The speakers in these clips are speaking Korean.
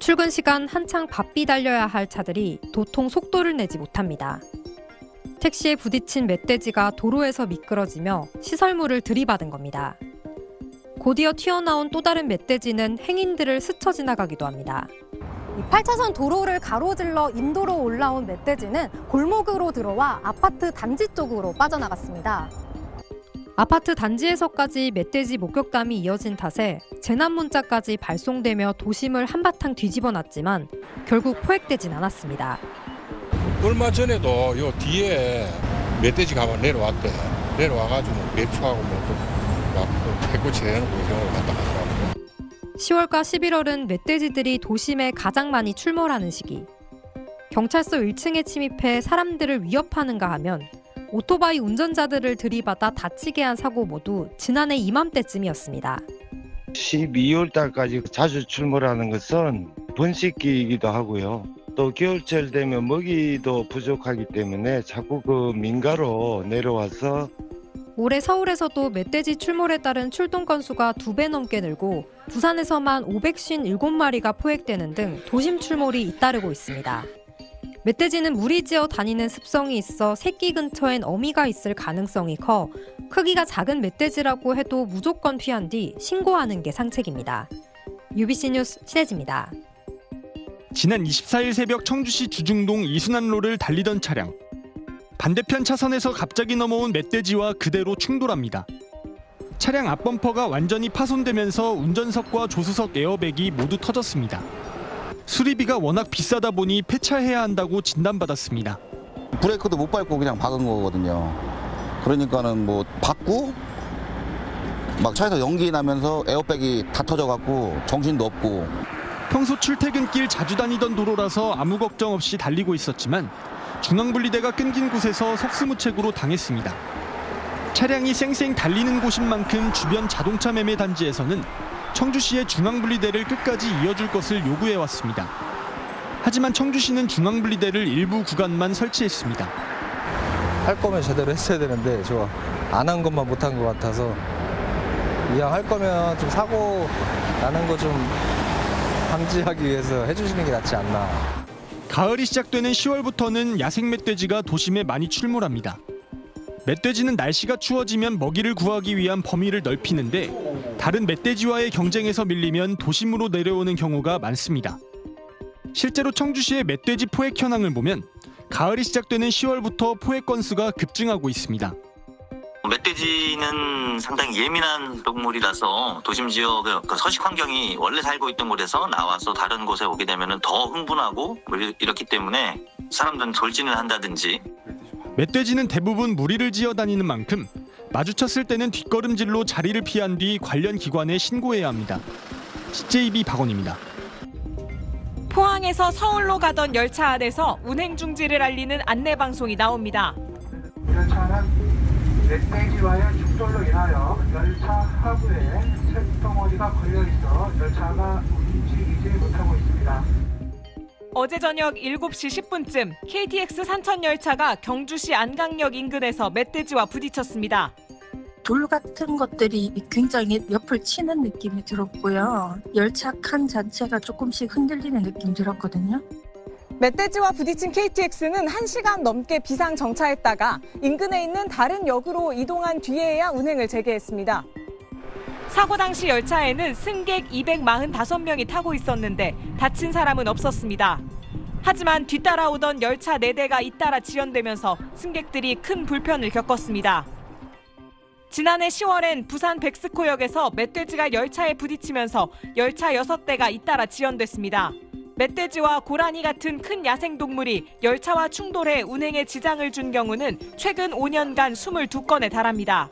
출근 시간 한창 바삐 달려야 할 차들이 도통 속도를 내지 못합니다. 택시에 부딪힌 멧돼지가 도로에서 미끄러지며 시설물을 들이받은 겁니다. 곧이어 튀어나온 또 다른 멧돼지는 행인들을 스쳐 지나가기도 합니다. 8차선 도로를 가로질러 인도로 올라온 멧돼지는 골목으로 들어와 아파트 단지 쪽으로 빠져나갔습니다. 아파트 단지에서까지 멧돼지 목격담이 이어진 탓에 재난 문자까지 발송되며 도심을 한바탕 뒤집어 놨지만 결국 포획되진 않았습니다. 얼마 전에도 요 뒤에 멧돼지가 한번 내려왔대. 내려와가지고 맵초하고 막 해코치 내놓고 이런 걸 갖다 가더라고요. 10월과 11월은 멧돼지들이 도심에 가장 많이 출몰하는 시기. 경찰서 1층에 침입해 사람들을 위협하는가 하면 오토바이 운전자들을 들이받아 다치게 한 사고 모두 지난해 이맘때쯤이었습니다. 12월 달까지 자주 출몰하는 것은 번식기이기도 하고요. 또 겨울철 되면 먹이도 부족하기 때문에 자꾸 그 민가로 내려와서 올해 서울에서도 멧돼지 출몰에 따른 출동 건수가 2배 넘게 늘고 부산에서만 557마리가 포획되는 등 도심 출몰이 잇따르고 있습니다. 멧돼지는 무리지어 다니는 습성이 있어 새끼 근처엔 어미가 있을 가능성이 커 크기가 작은 멧돼지라고 해도 무조건 피한 뒤 신고하는 게 상책입니다. UBC 뉴스 신혜지입니다. 지난 24일 새벽 청주시 주중동 이순환로를 달리던 차량. 반대편 차선에서 갑자기 넘어온 멧돼지와 그대로 충돌합니다. 차량 앞범퍼가 완전히 파손되면서 운전석과 조수석 에어백이 모두 터졌습니다. 수리비가 워낙 비싸다 보니 폐차해야 한다고 진단받았습니다. 브레이크도 못 밟고 그냥 박은 거거든요. 그러니까는 뭐 박고 막 차에서 연기 나면서 에어백이 다 터져갖고 정신도 없고. 평소 출퇴근길 자주 다니던 도로라서 아무 걱정 없이 달리고 있었지만 중앙분리대가 끊긴 곳에서 속수무책으로 당했습니다. 차량이 쌩쌩 달리는 곳인 만큼 주변 자동차 매매 단지에서는 청주시의 중앙분리대를 끝까지 이어줄 것을 요구해왔습니다. 하지만 청주시는 중앙분리대를 일부 구간만 설치했습니다. 할 거면 제대로 했어야 되는데 저 안 한 것만 못한 것 같아서 이왕 할 거면 좀 사고 나는 거 좀 방지하기 위해서 해주시는 게 낫지 않나. 가을이 시작되는 10월부터는 야생 멧돼지가 도심에 많이 출몰합니다. 멧돼지는 날씨가 추워지면 먹이를 구하기 위한 범위를 넓히는데 다른 멧돼지와의 경쟁에서 밀리면 도심으로 내려오는 경우가 많습니다. 실제로 청주시의 멧돼지 포획 현황을 보면 가을이 시작되는 10월부터 포획 건수가 급증하고 있습니다. 멧돼지는 상당히 예민한 동물이라서 도심 지역의 서식 환경이 원래 살고 있던 곳에서 나와서 다른 곳에 오게 되면 더 흥분하고 이렇기 때문에 사람들은 돌진을 한다든지. 멧돼지는 대부분 무리를 지어 다니는 만큼 마주쳤을 때는 뒷걸음질로 자리를 피한 뒤 관련 기관에 신고해야 합니다. CJB 박원입니다. 포항에서 서울로 가던 열차 안에서 운행 중지를 알리는 안내방송이 나옵니다. 열차는 멧돼지와의 충돌로 인하여 열차 하부에 쇳덩어리가 걸려있어 열차가 움직이지 못하고 있습니다. 어제 저녁 7시 10분쯤 KTX 산천 열차가 경주시 안강역 인근에서 멧돼지와 부딪혔습니다. 돌 같은 것들이 굉장히 옆을 치는 느낌이 들었고요. 열차 칸 자체가 조금씩 흔들리는 느낌 들었거든요. 멧돼지와 부딪힌 KTX는 1시간 넘게 비상 정차했다가 인근에 있는 다른 역으로 이동한 뒤에야 운행을 재개했습니다. 사고 당시 열차에는 승객 245명이 타고 있었는데 다친 사람은 없었습니다. 하지만 뒤따라오던 열차 4대가 잇따라 지연되면서 승객들이 큰 불편을 겪었습니다. 지난해 10월엔 부산 백스코역에서 멧돼지가 열차에 부딪히면서 열차 6대가 잇따라 지연됐습니다. 멧돼지와 고라니 같은 큰 야생동물이 열차와 충돌해 운행에 지장을 준 경우는 최근 5년간 22건에 달합니다.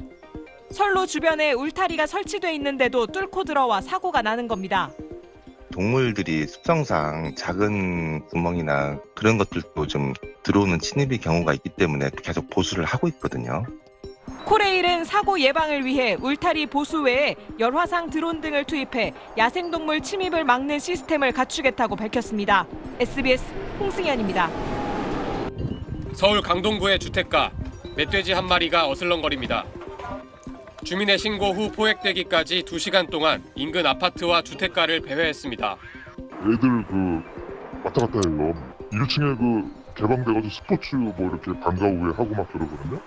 선로 주변에 울타리가 설치돼 있는데도 뚫고 들어와 사고가 나는 겁니다. 동물들이 습성상 작은 구멍이나 그런 것들도 좀 들어오는 침입의 경우가 있기 때문에 계속 보수를 하고 있거든요. 코레일은 사고 예방을 위해 울타리 보수 외에 열화상 드론 등을 투입해 야생동물 침입을 막는 시스템을 갖추겠다고 밝혔습니다. SBS 홍승현입니다. 서울 강동구의 주택가, 멧돼지 한 마리가 어슬렁거립니다. 주민의 신고 후 포획되기까지 2시간 동안 인근 아파트와 주택가를 배회했습니다. 애들 왔다 갔다 해요. 1층에 개방돼가지고 스포츠 뭐 이렇게 방과 후에 하고 막 그러거든요.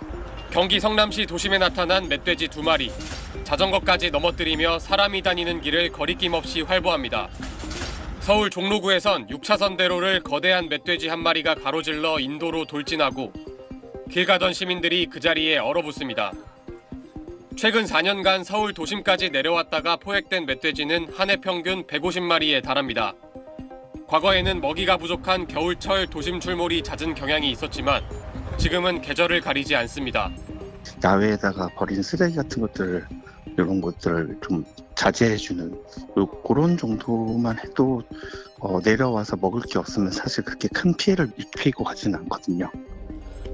경기 성남시 도심에 나타난 멧돼지 2마리. 자전거까지 넘어뜨리며 사람이 다니는 길을 거리낌 없이 활보합니다. 서울 종로구에선 6차선 대로를 거대한 멧돼지 1마리가 가로질러 인도로 돌진하고 길 가던 시민들이 그 자리에 얼어붙습니다. 최근 4년간 서울 도심까지 내려왔다가 포획된 멧돼지는 한 해 평균 150마리에 달합니다. 과거에는 먹이가 부족한 겨울철 도심 출몰이 잦은 경향이 있었지만 지금은 계절을 가리지 않습니다. 야외에다가 버린 쓰레기 같은 것들, 이런 것들을 좀 자제해주는 그런 정도만 해도 내려와서 먹을 게 없으면 사실 그렇게 큰 피해를 입히고 가지는 않거든요.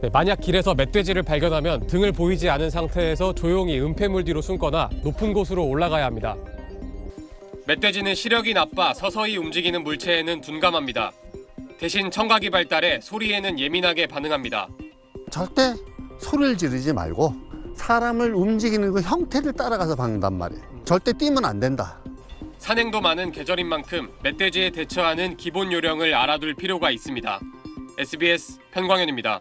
네, 만약 길에서 멧돼지를 발견하면 등을 보이지 않은 상태에서 조용히 은폐물 뒤로 숨거나 높은 곳으로 올라가야 합니다. 멧돼지는 시력이 나빠 서서히 움직이는 물체에는 둔감합니다. 대신 청각이 발달해 소리에는 예민하게 반응합니다. 절대 소리를 지르지 말고 사람을 움직이는 그 형태를 따라가서 박는단 말이에요. 절대 뛰면 안 된다. 산행도 많은 계절인 만큼 멧돼지에 대처하는 기본 요령을 알아둘 필요가 있습니다. SBS 편광현입니다.